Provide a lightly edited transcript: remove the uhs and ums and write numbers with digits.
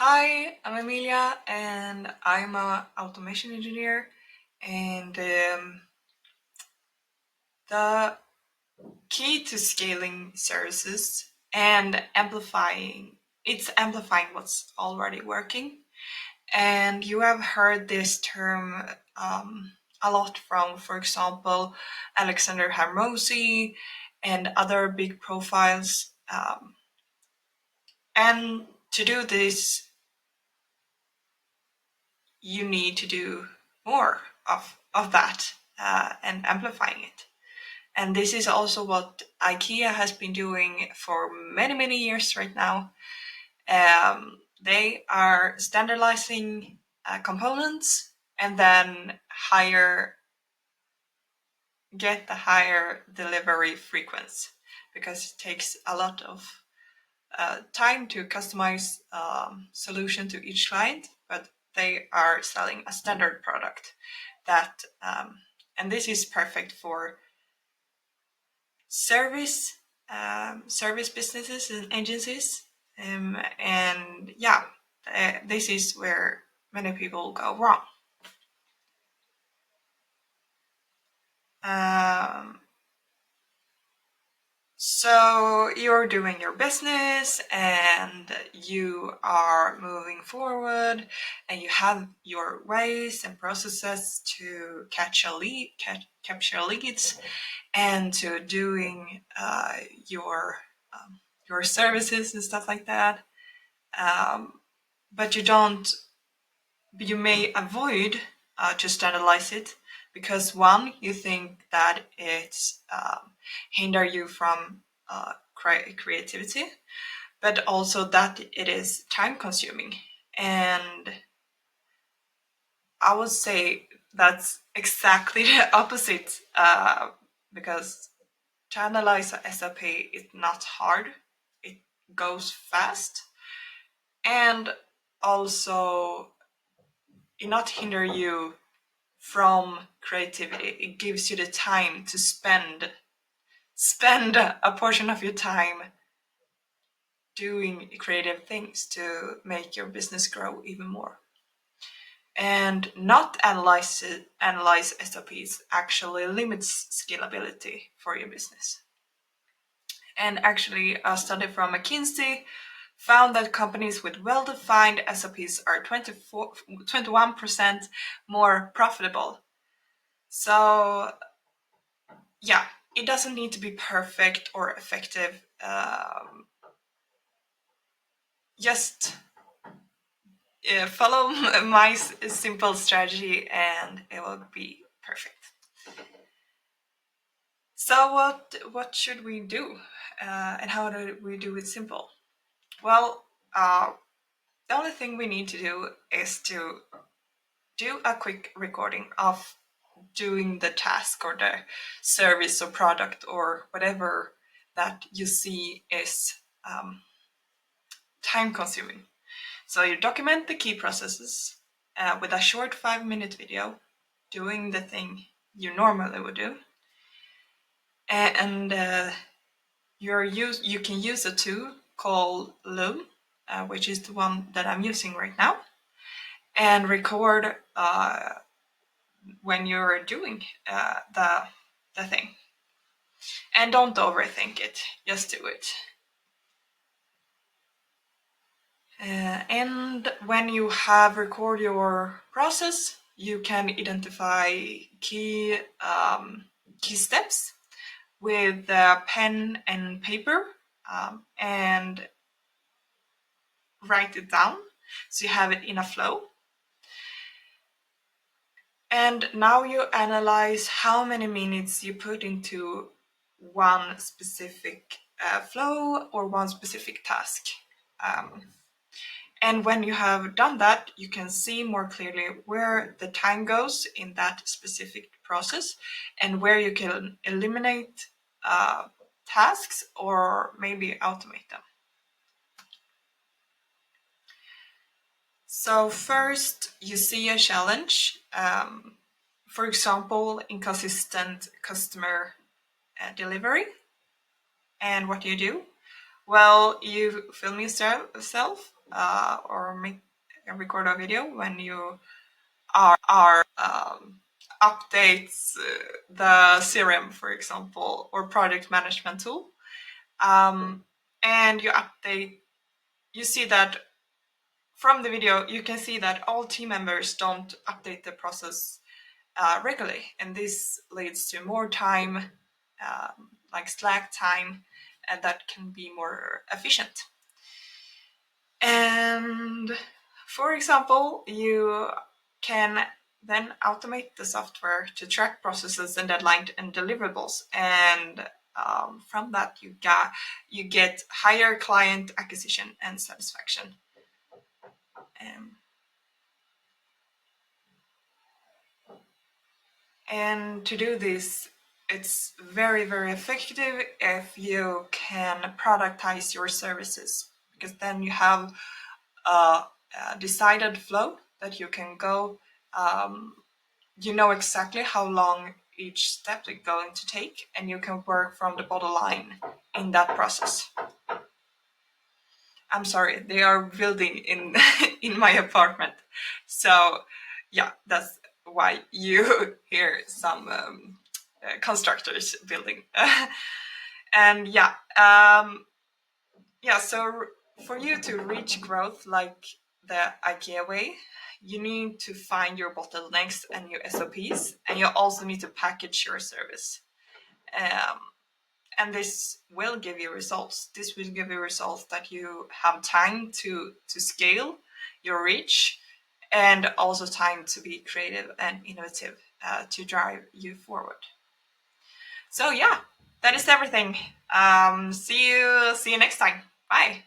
Hi, I'm Emilia, and I'm a automation engineer. And the key to scaling services and amplifying what's already working. And you have heard this term a lot from, for example, Alexander Hermosi and other big profiles. And to do this, you need to do more of that and amplifying it. And this is also what IKEA has been doing for many, many years right now. They are standardizing components and then get the higher delivery frequency, because it takes a lot of time to customize solution to each client, but they are selling a standard product that, and this is perfect for service businesses and agencies, and yeah, this is where many people go wrong. So you're doing your business and you are moving forward, and you have your ways and processes to capture leads, and to doing your services and stuff like that. But you may avoid to standardize it, because one, you think that it's hinder you from creativity, but also that it is time consuming. And I would say that's exactly the opposite, because to analyze a SOP is not hard, it goes fast, and also it not hinder you from creativity. It gives you the time to spend a portion of your time doing creative things to make your business grow even more. And not analyze SOPs actually limits scalability for your business. And actually, a study from McKinsey found that companies with well-defined SOPs are 21% more profitable. So yeah, it doesn't need to be perfect or effective. Just follow my simple strategy and it will be perfect. So what should we do, and how do we do it simple? Well, the only thing we need to do is to do a quick recording of doing the task or the service or product or whatever that you see is time consuming. So you document the key processes with a short 5-minute video doing the thing you normally would do. And you can use a tool called Loom, which is the one that I'm using right now, and record when you're doing the thing. And don't overthink it, just do it. And when you have recorded your process, you can identify key steps with pen and paper, and write it down so you have it in a flow. And now you analyze how many minutes you put into one specific flow or one specific task. And when you have done that, you can see more clearly where the time goes in that specific process and where you can eliminate tasks or maybe automate them. So first, you see a challenge. For example, inconsistent customer delivery. And what do? Well, you film yourself or make record a video when you are updates the CRM, for example, or project management tool, and you see that from the video, you can see that all team members don't update the process regularly, and this leads to more time, like slack time, and that can be more efficient. And for example, you can then automate the software to track processes and deadline and deliverables, and from that you get higher client acquisition and satisfaction. And to do this, it's very, very effective if you can productize your services, because then you have a decided flow that you can go. You know exactly how long each step is going to take, and you can work from the bottom line in that process. I'm sorry, they are building in in my apartment, so yeah, that's why you hear some constructors building. And so for you to reach growth like the IKEA way, you need to find your bottlenecks and your SOPs, and you also need to package your service. And this will give you results. This will give you results that you have time to scale your reach, and also time to be creative and innovative to drive you forward. So yeah, that is everything. See you next time. Bye.